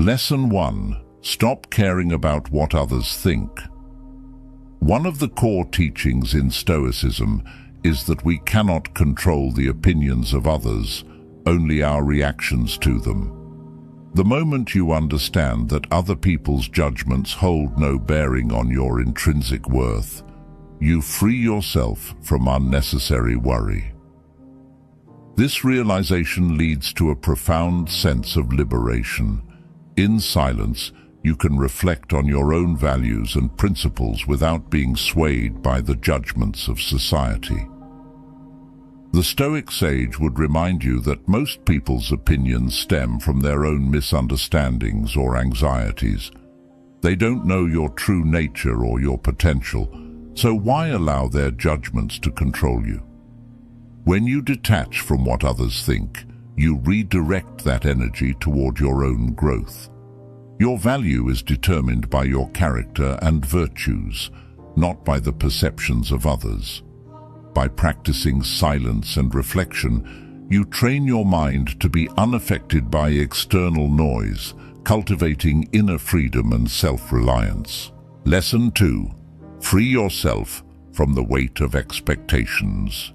Lesson 1. Stop caring about what others think. One of the core teachings in Stoicism is that we cannot control the opinions of others, only our reactions to them. The moment you understand that other people's judgments hold no bearing on your intrinsic worth, you free yourself from unnecessary worry. This realization leads to a profound sense of liberation. In silence, you can reflect on your own values and principles without being swayed by the judgments of society. The Stoic sage would remind you that most people's opinions stem from their own misunderstandings or anxieties. They don't know your true nature or your potential, so why allow their judgments to control you? When you detach from what others think, you redirect that energy toward your own growth. Your value is determined by your character and virtues, not by the perceptions of others. By practicing silence and reflection, you train your mind to be unaffected by external noise, cultivating inner freedom and self-reliance. Lesson 2. Free yourself from the weight of expectations.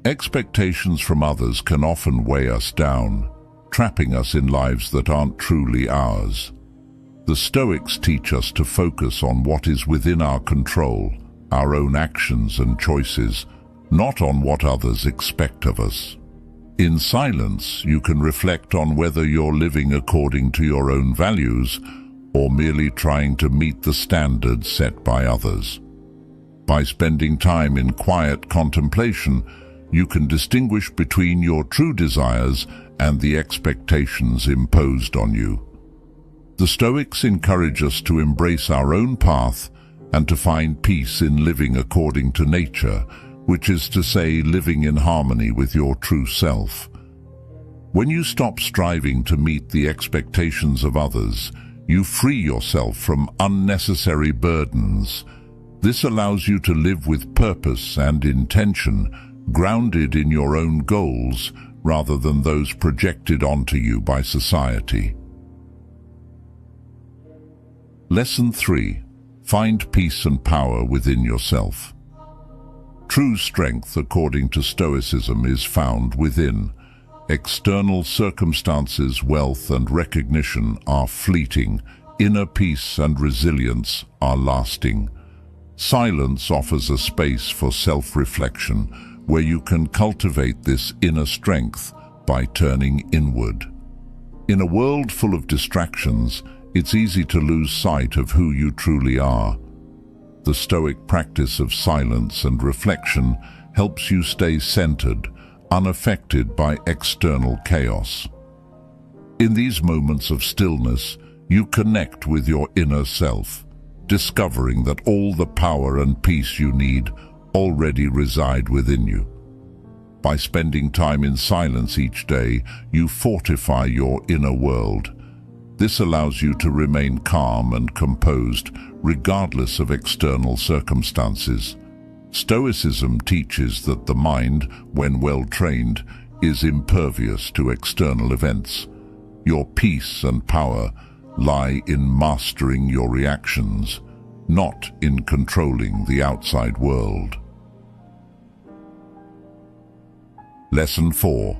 Expectations from others can often weigh us down, trapping us in lives that aren't truly ours. The Stoics teach us to focus on what is within our control, our own actions and choices, not on what others expect of us. In silence, you can reflect on whether you're living according to your own values or merely trying to meet the standards set by others. By spending time in quiet contemplation, you can distinguish between your true desires and the expectations imposed on you. The Stoics encourage us to embrace our own path and to find peace in living according to nature, which is to say, living in harmony with your true self. When you stop striving to meet the expectations of others, you free yourself from unnecessary burdens. This allows you to live with purpose and intention, grounded in your own goals rather than those projected onto you by society. Lesson 3. Find peace and power within yourself. True strength, according to Stoicism, is found within. External circumstances, wealth and recognition are fleeting. Inner peace and resilience are lasting. Silence offers a space for self-reflection, where you can cultivate this inner strength by turning inward. In a world full of distractions, it's easy to lose sight of who you truly are. The Stoic practice of silence and reflection helps you stay centered, unaffected by external chaos. In these moments of stillness, you connect with your inner self, discovering that all the power and peace you need already reside within you. By spending time in silence each day, you fortify your inner world. This allows you to remain calm and composed regardless of external circumstances. Stoicism teaches that the mind, when well trained, is impervious to external events. Your peace and power lie in mastering your reactions, not in controlling the outside world. Lesson 4.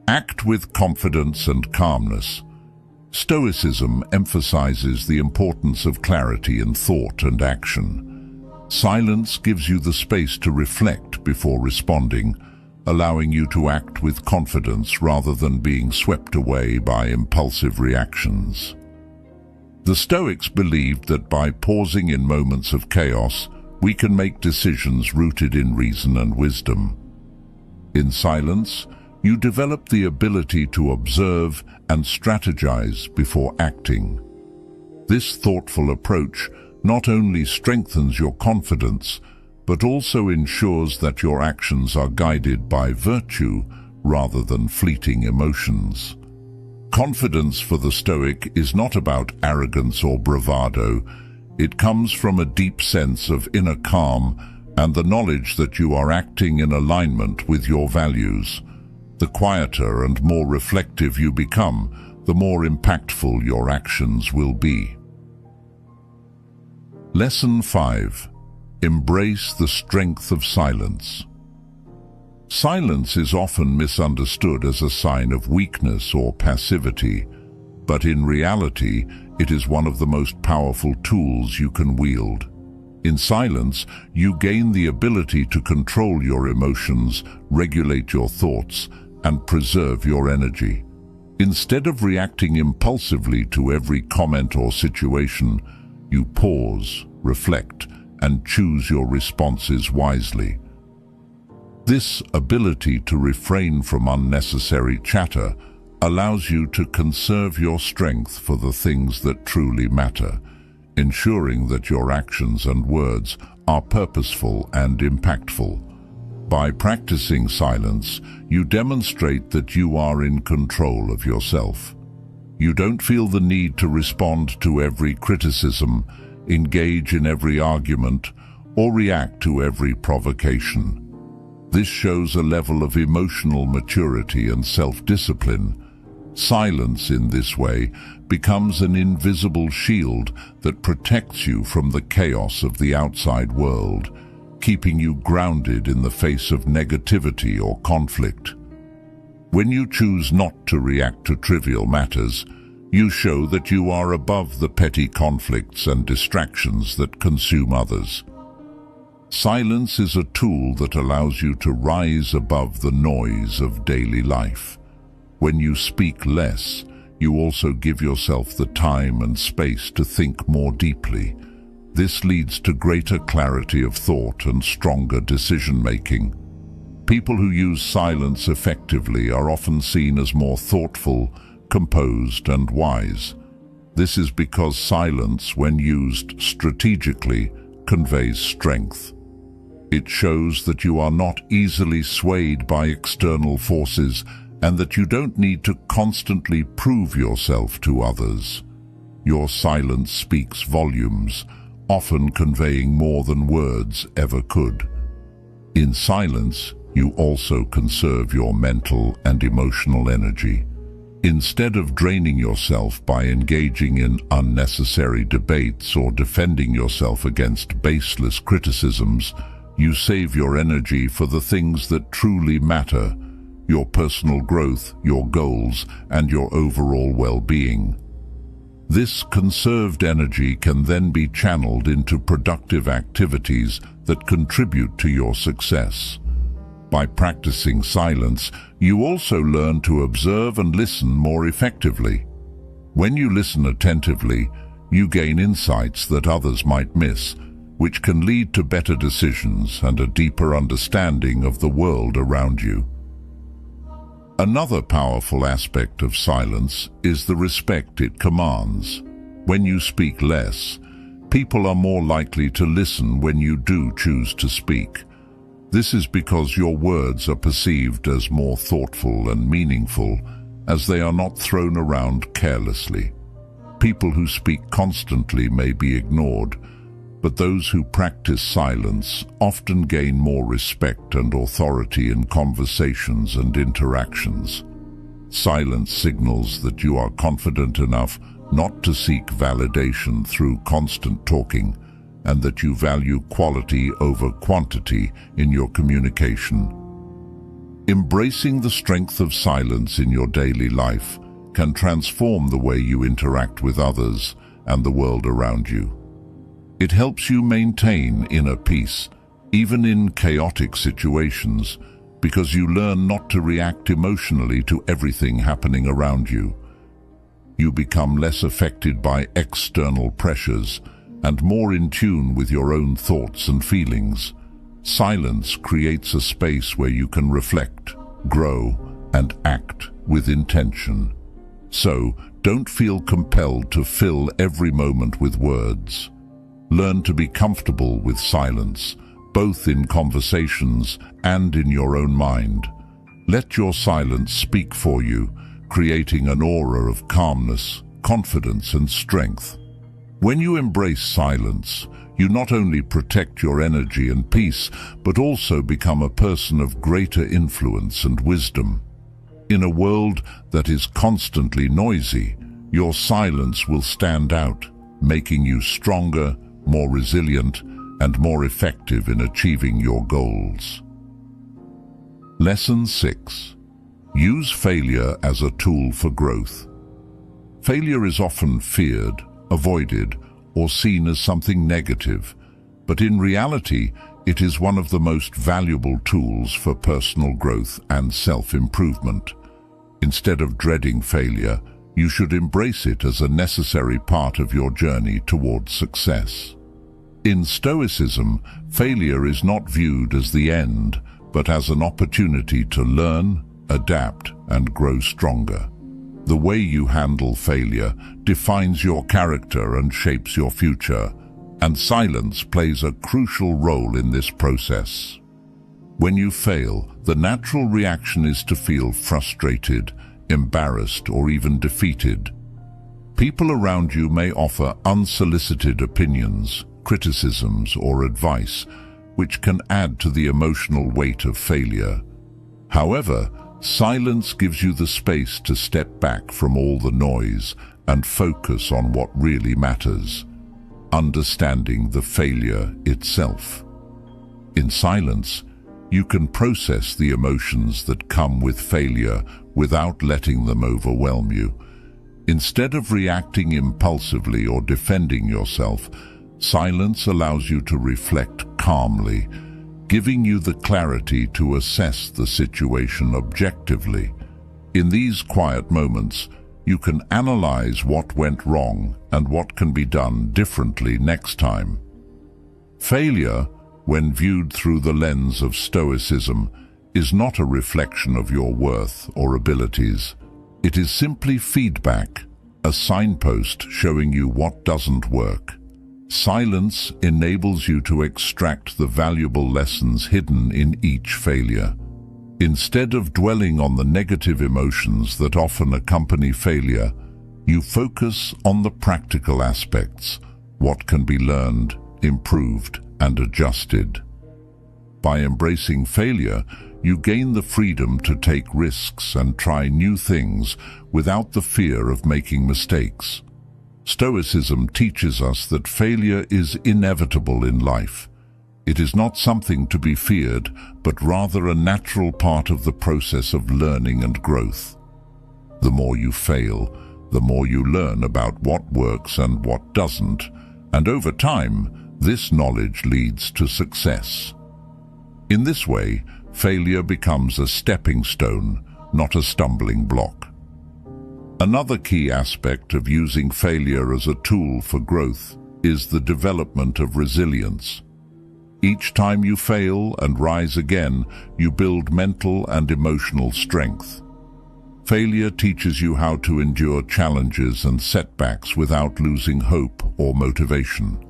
Act with confidence and calmness. Stoicism emphasizes the importance of clarity in thought and action. Silence gives you the space to reflect before responding, allowing you to act with confidence rather than being swept away by impulsive reactions. The Stoics believed that by pausing in moments of chaos, we can make decisions rooted in reason and wisdom. In silence, you develop the ability to observe and strategize before acting. This thoughtful approach not only strengthens your confidence, but also ensures that your actions are guided by virtue rather than fleeting emotions. Confidence for the Stoic is not about arrogance or bravado. It comes from a deep sense of inner calm and the knowledge that you are acting in alignment with your values. The quieter and more reflective you become, the more impactful your actions will be. Lesson 5. Embrace the strength of silence. Silence is often misunderstood as a sign of weakness or passivity, but in reality, it is one of the most powerful tools you can wield. In silence, you gain the ability to control your emotions, regulate your thoughts, and preserve your energy. Instead of reacting impulsively to every comment or situation, you pause, reflect, and choose your responses wisely. This ability to refrain from unnecessary chatter allows you to conserve your strength for the things that truly matter, ensuring that your actions and words are purposeful and impactful. By practicing silence, you demonstrate that you are in control of yourself. You don't feel the need to respond to every criticism, engage in every argument, or react to every provocation. This shows a level of emotional maturity and self-discipline. Silence in this way becomes an invisible shield that protects you from the chaos of the outside world, keeping you grounded in the face of negativity or conflict. When you choose not to react to trivial matters, you show that you are above the petty conflicts and distractions that consume others. Silence is a tool that allows you to rise above the noise of daily life. When you speak less, you also give yourself the time and space to think more deeply. This leads to greater clarity of thought and stronger decision-making. People who use silence effectively are often seen as more thoughtful, composed, and wise. This is because silence, when used strategically, conveys strength. It shows that you are not easily swayed by external forces and that you don't need to constantly prove yourself to others. Your silence speaks volumes, often conveying more than words ever could. In silence, you also conserve your mental and emotional energy. Instead of draining yourself by engaging in unnecessary debates or defending yourself against baseless criticisms, you save your energy for the things that truly matter: your personal growth, your goals, and your overall well-being. This conserved energy can then be channeled into productive activities that contribute to your success. By practicing silence, you also learn to observe and listen more effectively. When you listen attentively, you gain insights that others might miss, which can lead to better decisions and a deeper understanding of the world around you. Another powerful aspect of silence is the respect it commands. When you speak less, people are more likely to listen when you do choose to speak. This is because your words are perceived as more thoughtful and meaningful, as they are not thrown around carelessly. People who speak constantly may be ignored, but those who practice silence often gain more respect and authority in conversations and interactions. Silence signals that you are confident enough not to seek validation through constant talking, and that you value quality over quantity in your communication. Embracing the strength of silence in your daily life can transform the way you interact with others and the world around you. It helps you maintain inner peace, even in chaotic situations, because you learn not to react emotionally to everything happening around you. You become less affected by external pressures and more in tune with your own thoughts and feelings. Silence creates a space where you can reflect, grow, and act with intention. So, don't feel compelled to fill every moment with words. Learn to be comfortable with silence, both in conversations and in your own mind. Let your silence speak for you, creating an aura of calmness, confidence, and strength. When you embrace silence, you not only protect your energy and peace, but also become a person of greater influence and wisdom. In a world that is constantly noisy, your silence will stand out, making you stronger, more resilient, and more effective in achieving your goals. Lesson 6. Use failure as a tool for growth. Failure is often feared, avoided, or seen as something negative, but in reality, it is one of the most valuable tools for personal growth and self-improvement. Instead of dreading failure, you should embrace it as a necessary part of your journey towards success. In Stoicism, failure is not viewed as the end, but as an opportunity to learn, adapt, and grow stronger. The way you handle failure defines your character and shapes your future, and silence plays a crucial role in this process. When you fail, the natural reaction is to feel frustrated, embarrassed, or even defeated. People around you may offer unsolicited opinions, criticisms, or advice, which can add to the emotional weight of failure. However, silence gives you the space to step back from all the noise and focus on what really matters, understanding the failure itself. In silence, you can process the emotions that come with failure without letting them overwhelm you. Instead of reacting impulsively or defending yourself, silence allows you to reflect calmly, giving you the clarity to assess the situation objectively. In these quiet moments, you can analyze what went wrong and what can be done differently next time. Failure, when viewed through the lens of Stoicism, is not a reflection of your worth or abilities. It is simply feedback, a signpost showing you what doesn't work. Silence enables you to extract the valuable lessons hidden in each failure. Instead of dwelling on the negative emotions that often accompany failure, you focus on the practical aspects, what can be learned, improved, and adjusted. By embracing failure, you gain the freedom to take risks and try new things without the fear of making mistakes. Stoicism teaches us that failure is inevitable in life. It is not something to be feared, but rather a natural part of the process of learning and growth. The more you fail, the more you learn about what works and what doesn't, and over time, this knowledge leads to success. In this way, failure becomes a stepping stone, not a stumbling block. Another key aspect of using failure as a tool for growth is the development of resilience. Each time you fail and rise again, you build mental and emotional strength. Failure teaches you how to endure challenges and setbacks without losing hope or motivation.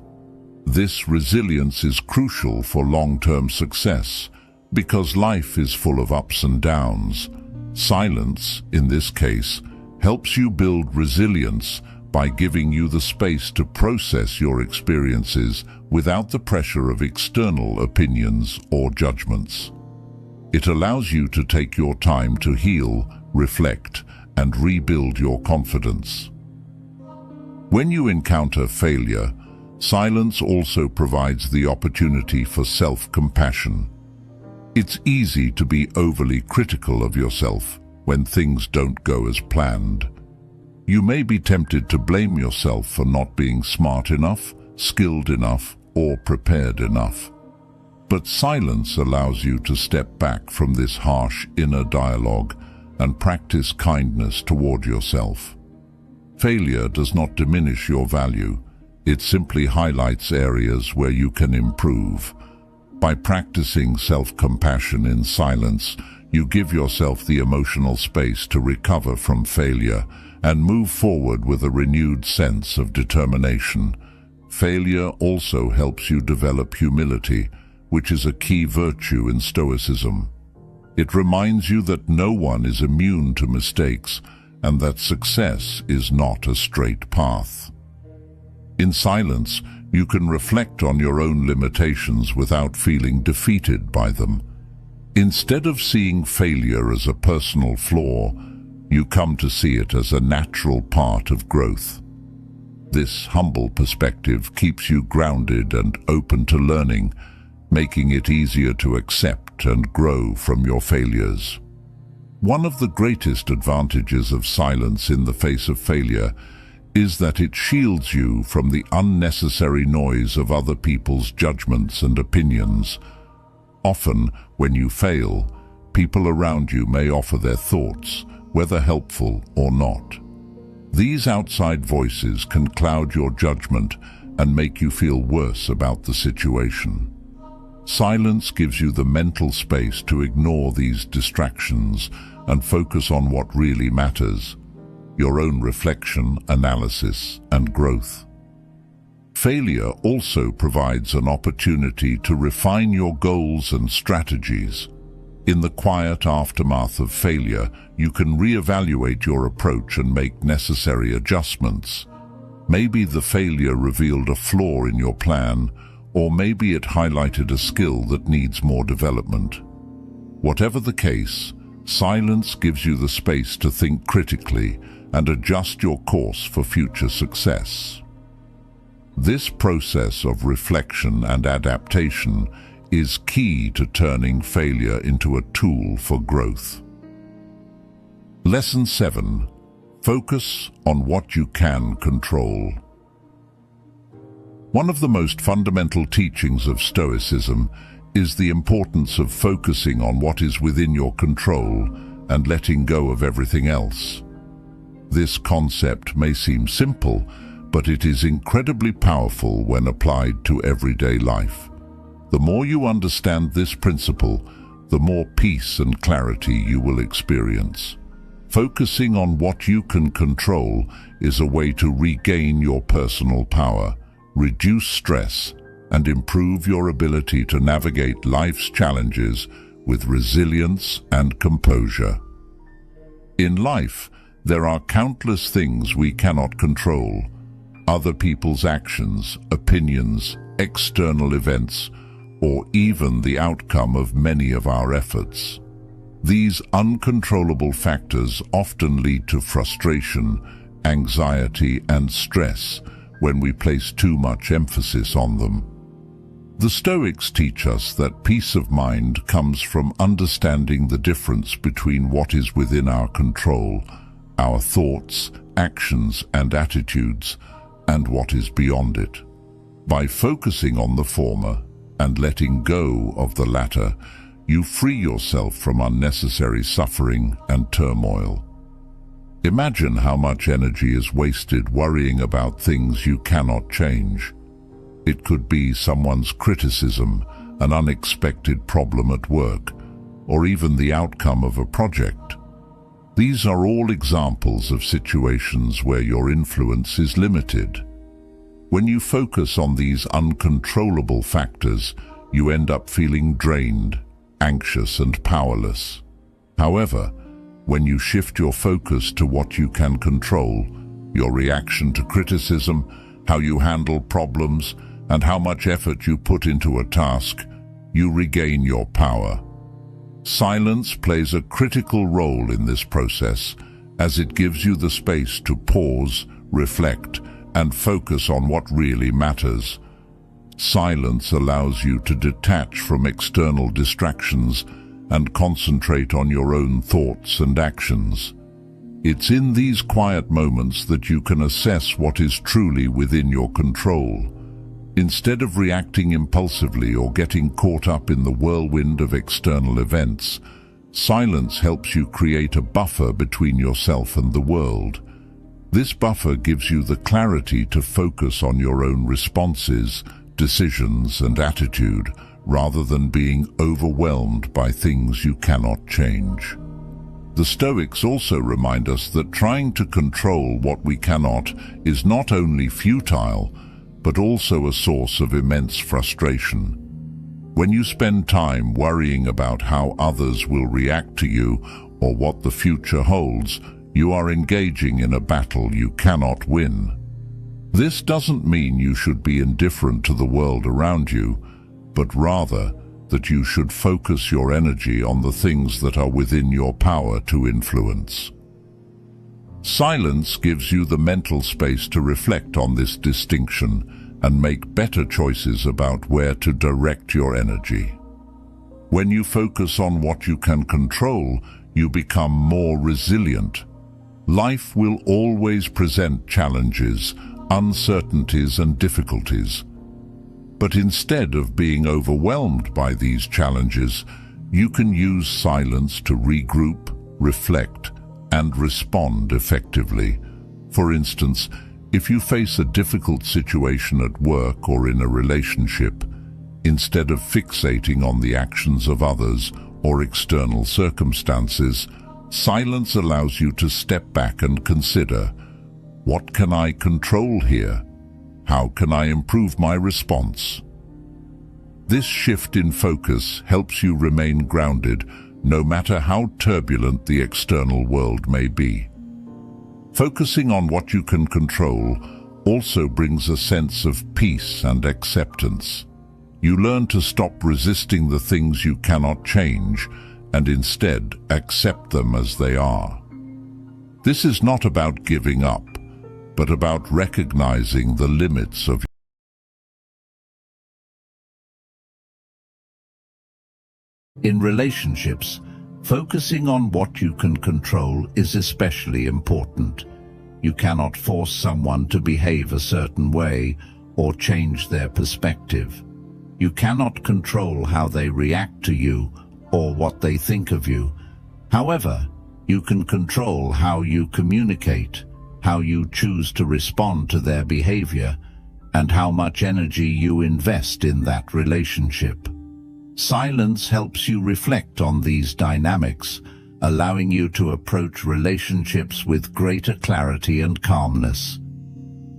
This resilience is crucial for long-term success because life is full of ups and downs. Silence, in this case, helps you build resilience by giving you the space to process your experiences without the pressure of external opinions or judgments. It allows you to take your time to heal, reflect, and rebuild your confidence. When you encounter failure, silence also provides the opportunity for self-compassion. It's easy to be overly critical of yourself when things don't go as planned. You may be tempted to blame yourself for not being smart enough, skilled enough, or prepared enough. But silence allows you to step back from this harsh inner dialogue and practice kindness toward yourself. Failure does not diminish your value. It simply highlights areas where you can improve. By practicing self-compassion in silence, you give yourself the emotional space to recover from failure and move forward with a renewed sense of determination. Failure also helps you develop humility, which is a key virtue in Stoicism. It reminds you that no one is immune to mistakes and that success is not a straight path. In silence, you can reflect on your own limitations without feeling defeated by them. Instead of seeing failure as a personal flaw, you come to see it as a natural part of growth. This humble perspective keeps you grounded and open to learning, making it easier to accept and grow from your failures. One of the greatest advantages of silence in the face of failure is that it shields you from the unnecessary noise of other people's judgments and opinions. Often, when you fail, people around you may offer their thoughts, whether helpful or not. These outside voices can cloud your judgment and make you feel worse about the situation. Silence gives you the mental space to ignore these distractions and focus on what really matters: your own reflection, analysis, and growth. Failure also provides an opportunity to refine your goals and strategies. In the quiet aftermath of failure, you can reevaluate your approach and make necessary adjustments. Maybe the failure revealed a flaw in your plan, or maybe it highlighted a skill that needs more development. Whatever the case, silence gives you the space to think critically and adjust your course for future success. This process of reflection and adaptation is key to turning failure into a tool for growth. Lesson 7. Focus on what you can control. One of the most fundamental teachings of Stoicism is the importance of focusing on what is within your control and letting go of everything else. This concept may seem simple, but it is incredibly powerful when applied to everyday life. The more you understand this principle, the more peace and clarity you will experience. Focusing on what you can control is a way to regain your personal power, reduce stress, and improve your ability to navigate life's challenges with resilience and composure. In life, there are countless things we cannot control: other people's actions, opinions, external events, or even the outcome of many of our efforts. These uncontrollable factors often lead to frustration, anxiety, and stress when we place too much emphasis on them. The Stoics teach us that peace of mind comes from understanding the difference between what is within our control, our thoughts, actions, and attitudes, and what is beyond it. By focusing on the former and letting go of the latter, you free yourself from unnecessary suffering and turmoil. Imagine how much energy is wasted worrying about things you cannot change. It could be someone's criticism, an unexpected problem at work, or even the outcome of a project. These are all examples of situations where your influence is limited. When you focus on these uncontrollable factors, you end up feeling drained, anxious, and powerless. However, when you shift your focus to what you can control, your reaction to criticism, how you handle problems, and how much effort you put into a task, you regain your power. Silence plays a critical role in this process, as it gives you the space to pause, reflect, and focus on what really matters. Silence allows you to detach from external distractions and concentrate on your own thoughts and actions. It's in these quiet moments that you can assess what is truly within your control. Instead of reacting impulsively or getting caught up in the whirlwind of external events, silence helps you create a buffer between yourself and the world. This buffer gives you the clarity to focus on your own responses, decisions, and attitude, rather than being overwhelmed by things you cannot change. The Stoics also remind us that trying to control what we cannot is not only futile, but also a source of immense frustration. When you spend time worrying about how others will react to you or what the future holds, you are engaging in a battle you cannot win. This doesn't mean you should be indifferent to the world around you, but rather that you should focus your energy on the things that are within your power to influence. Silence gives you the mental space to reflect on this distinction and make better choices about where to direct your energy. When you focus on what you can control, you become more resilient. Life will always present challenges, uncertainties and difficulties. But instead of being overwhelmed by these challenges, you can use silence to regroup, reflect, and respond effectively. For instance, if you face a difficult situation at work or in a relationship, instead of fixating on the actions of others or external circumstances, silence allows you to step back and consider, what can I control here? How can I improve my response? This shift in focus helps you remain grounded, no matter how turbulent the external world may be. Focusing on what you can control also brings a sense of peace and acceptance. You learn to stop resisting the things you cannot change and instead accept them as they are. This is not about giving up, but about recognizing the limits of In relationships, focusing on what you can control is especially important. You cannot force someone to behave a certain way or change their perspective. You cannot control how they react to you or what they think of you. However, you can control how you communicate, how you choose to respond to their behavior, and how much energy you invest in that relationship. Silence helps you reflect on these dynamics, allowing you to approach relationships with greater clarity and calmness.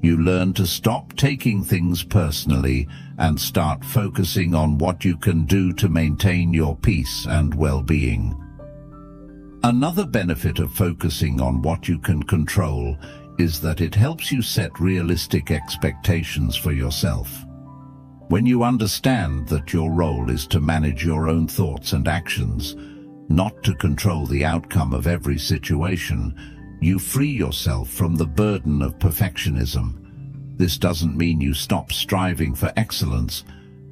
You learn to stop taking things personally and start focusing on what you can do to maintain your peace and well-being. Another benefit of focusing on what you can control is that it helps you set realistic expectations for yourself. When you understand that your role is to manage your own thoughts and actions, not to control the outcome of every situation, you free yourself from the burden of perfectionism. This doesn't mean you stop striving for excellence,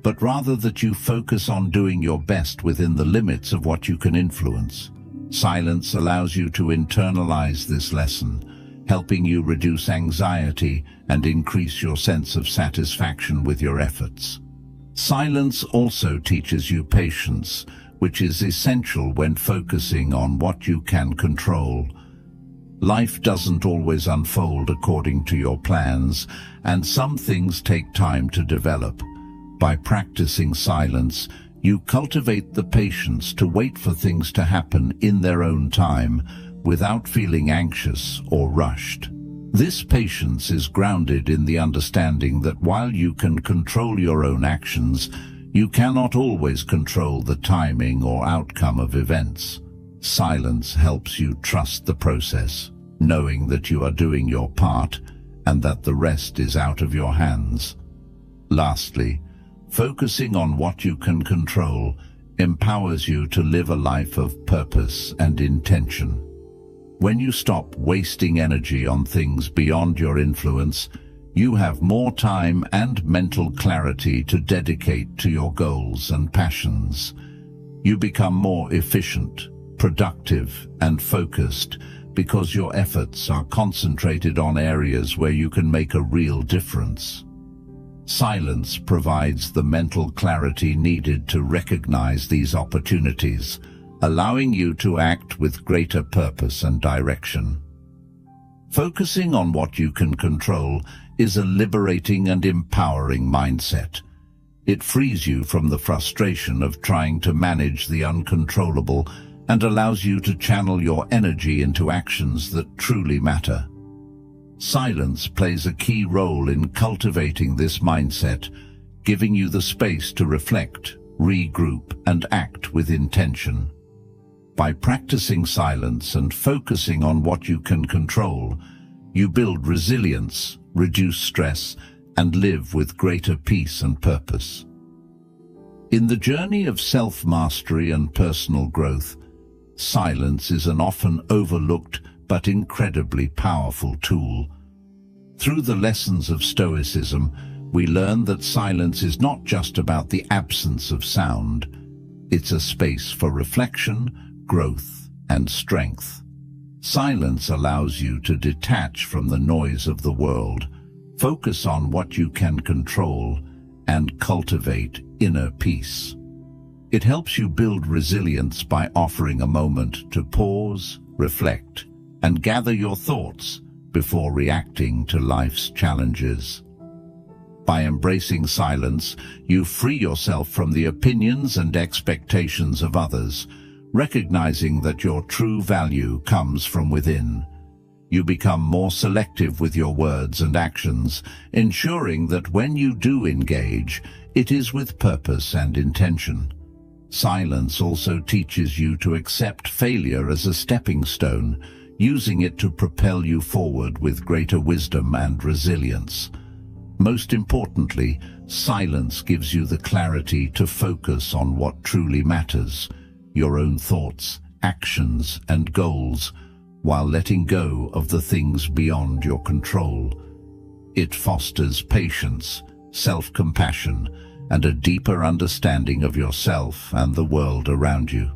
but rather that you focus on doing your best within the limits of what you can influence. Silence allows you to internalize this lesson, helping you reduce anxiety and increase your sense of satisfaction with your efforts. Silence also teaches you patience, which is essential when focusing on what you can control. Life doesn't always unfold according to your plans, and some things take time to develop. By practicing silence, you cultivate the patience to wait for things to happen in their own time, without feeling anxious or rushed. This patience is grounded in the understanding that while you can control your own actions, you cannot always control the timing or outcome of events. Silence helps you trust the process, knowing that you are doing your part and that the rest is out of your hands. Lastly, focusing on what you can control empowers you to live a life of purpose and intention. When you stop wasting energy on things beyond your influence, you have more time and mental clarity to dedicate to your goals and passions. You become more efficient, productive, and focused because your efforts are concentrated on areas where you can make a real difference. Silence provides the mental clarity needed to recognize these opportunities, allowing you to act with greater purpose and direction. Focusing on what you can control is a liberating and empowering mindset. It frees you from the frustration of trying to manage the uncontrollable and allows you to channel your energy into actions that truly matter. Silence plays a key role in cultivating this mindset, giving you the space to reflect, regroup, and act with intention. By practicing silence and focusing on what you can control, you build resilience, reduce stress, and live with greater peace and purpose. In the journey of self-mastery and personal growth, silence is an often overlooked but incredibly powerful tool. Through the lessons of Stoicism, we learn that silence is not just about the absence of sound. It's a space for reflection, growth, and strength. Silence allows you to detach from the noise of the world, focus on what you can control, and cultivate inner peace. It helps you build resilience by offering a moment to pause, reflect, and gather your thoughts before reacting to life's challenges. By embracing silence, you free yourself from the opinions and expectations of others, recognizing that your true value comes from within. You become more selective with your words and actions, ensuring that when you do engage, it is with purpose and intention. Silence also teaches you to accept failure as a stepping stone, using it to propel you forward with greater wisdom and resilience. Most importantly, silence gives you the clarity to focus on what truly matters, your own thoughts, actions, and goals, while letting go of the things beyond your control. It fosters patience, self-compassion, and a deeper understanding of yourself and the world around you.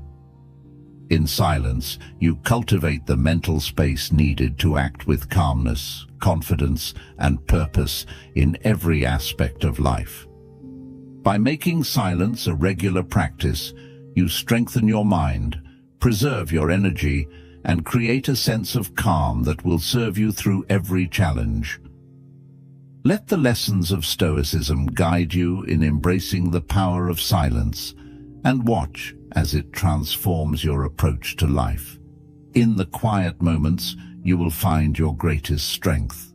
In silence, you cultivate the mental space needed to act with calmness, confidence, and purpose in every aspect of life. By making silence a regular practice, you strengthen your mind, preserve your energy, and create a sense of calm that will serve you through every challenge. Let the lessons of Stoicism guide you in embracing the power of silence, and watch as it transforms your approach to life. In the quiet moments, you will find your greatest strength.